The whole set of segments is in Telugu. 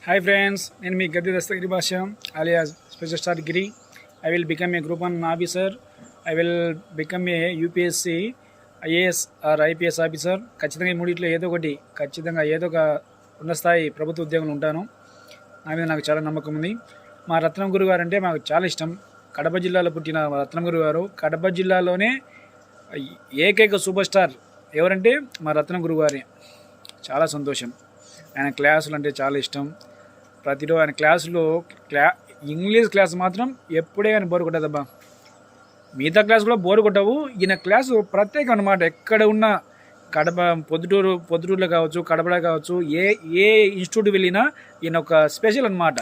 Hi friends, నేను మీ గద్దె దస్తగిరి భాష alias Special Star Giri. I will become a Group 1 officer. I will become a UPSC, IAS or IPS officer. ఖచ్చితంగా ఈ మూడిట్లో ఏదో ఒకటి ఖచ్చితంగా ఏదో ఒక ఉన్నత స్థాయి ప్రభుత్వ ఉద్యోగంలో ఉంటాను. నా మీద నాకు చాలా నమ్మకం ఉంది. మా రత్నం గురు గారు అంటే మాకు చాలా ఇష్టం. కడప జిల్లాలో పుట్టిన రత్నం గురు గారు కడప జిల్లాలోనే ఏకైక సూపర్ స్టార్ ఎవరంటే మా రత్నం గురు గారే. చాలా సంతోషం. ఆయన క్లాసులు అంటే చాలా ఇష్టం. ప్రతిరోజు ఆయన క్లాసులో ఇంగ్లీష్ క్లాస్ మాత్రం ఎప్పుడే కానీ బోరు కొట్టదబ్బా. మిగతా క్లాస్ కూడా బోరు కొట్టవు. ఈయన క్లాసు ప్రత్యేకం అన్నమాట. ఎక్కడ ఉన్న కడప పొద్దుటూరులో కావచ్చు, కడపలో కావచ్చు, ఏ ఇన్స్టిట్యూట్ వెళ్ళినా ఈయన ఒక స్పెషల్ అన్నమాట.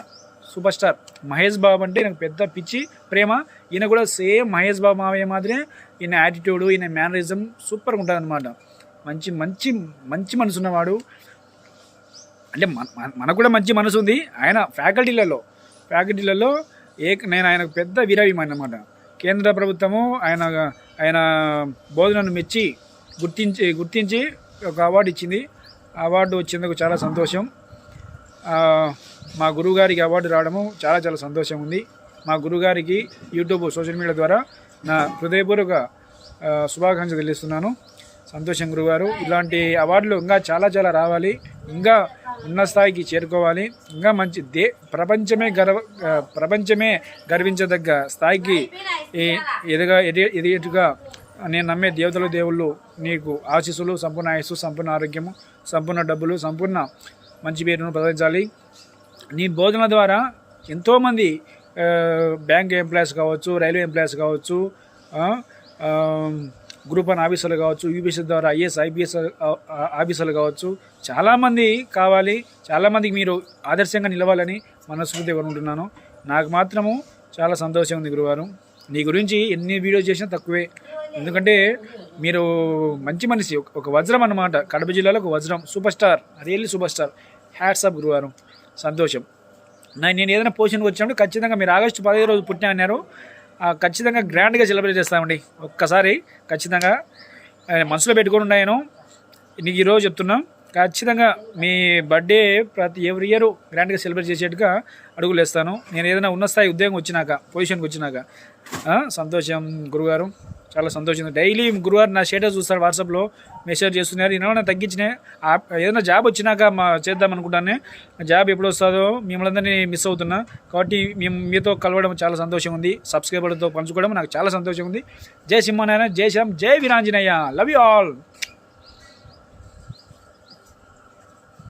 సూపర్ స్టార్ మహేష్ బాబు అంటే ఈయనకు పెద్ద పిచ్చి ప్రేమ. ఈయన కూడా సేమ్ మహేష్ బాబు మావయ్య మాదిరే ఈయన యాటిట్యూడ్, ఈయన మేనరిజం సూపర్గా ఉంటుంది అనమాట. మంచి మంచి మంచి మనసు ఉన్నవాడు. అంటే మనకు కూడా మంచి మనసు ఉంది. ఆయన ఫ్యాకల్టీలలో నేను ఆయనకు పెద్ద వీరాభిమాని అన్నమాట. కేంద్ర ప్రభుత్వము ఆయన బోధనను మెచ్చి గుర్తించి ఒక అవార్డు ఇచ్చింది. అవార్డు వచ్చినందుకు చాలా సంతోషం. మా గురువుగారికి అవార్డు రావడము చాలా చాలా సంతోషం ఉంది. మా గురువుగారికి యూట్యూబ్ సోషల్ మీడియా ద్వారా నా హృదయపూర్వక శుభాకాంక్షలు తెలియజేస్తున్నాను. సంతోషం గురుగారు. ఇలాంటి అవార్డులు ఇంకా చాలా చాలా రావాలి. ఇంకా ఉన్న స్థాయికి చేరుకోవాలి. ఇంకా మంచి ప్రపంచమే గర్వించదగ్గ స్థాయికి ఎదిగేట్టుగా నేను నమ్మే దేవుళ్ళు నీకు ఆశీస్సులు, సంపూర్ణ ఆయుస్సు, సంపూర్ణ ఆరోగ్యము, సంపూర్ణ డబ్బులు, సంపూర్ణ మంచి పేరును ప్రదర్శించాలి. నీ బోధన ద్వారా ఎంతోమంది బ్యాంక్ ఎంప్లాయీస్ కావచ్చు, రైల్వే ఎంప్లాయీస్ కావచ్చు, గ్రూప్ 1 ఆఫీసర్లు కావచ్చు, యూపీఎస్సీ ద్వారా ఐఏఎస్ ఐపీఎస్ ఆఫీసర్లు కావచ్చు, చాలామంది కావాలి. చాలామందికి మీరు ఆదర్శంగా నిలవాలని మనస్ఫూర్తిగా అనుకుంటున్నాను. నాకు మాత్రము చాలా సంతోషం ఉంది గురువారు. నీ గురించి ఎన్ని వీడియోస్ చేసినా తక్కువే. ఎందుకంటే మీరు మంచి మనిషి, ఒక వజ్రం అన్నమాట. కడప జిల్లాలో ఒక వజ్రం, super star, really super star. Hats off గురువారు. సంతోషం. నేను ఏదైనా పొజిషన్కి వచ్చినప్పుడు ఖచ్చితంగా మీరు ఆగస్టు 15 రోజు పుట్టిన అన్నారు. ఖచ్చితంగా గ్రాండ్గా సెలబ్రేట్ చేస్తామండి. ఒక్కసారి ఖచ్చితంగా మనసులో పెట్టుకొని ఉన్నాను. నీకు ఈరోజు చెప్తున్నాం. ఖచ్చితంగా మీ బర్త్డే ఎవ్రీ ఇయర్ గ్రాండ్గా సెలబ్రేట్ చేసేట్టుగా అడుగులు వేస్తాను. నేను ఏదైనా ఉన్న స్థాయి ఉద్యోగం వచ్చినాక, పొజిషన్కి వచ్చినాక. సంతోషం గురుగారు, చాలా సంతోషం. డైలీ గురువారు నా స్టేటస్ చూస్తారు, వాట్సాప్లో మెసేజ్ చేస్తున్నారు. ఏమైనా తగ్గించినా ఏదైనా జాబ్ వచ్చినాక చేద్దాం అనుకుంటాను. జాబ్ ఎప్పుడు వస్తుందో మిమ్మల్ని అందరినీ మిస్ అవుతున్నా. కాబట్టి మీతో కలవడం చాలా సంతోషం ఉంది. సబ్స్క్రైబర్లతో పంచుకోవడం నాకు చాలా సంతోషం ఉంది. జై సింహనారాయణ, జై శ్యామ్, జై వీరాంజనేయ. Love you all.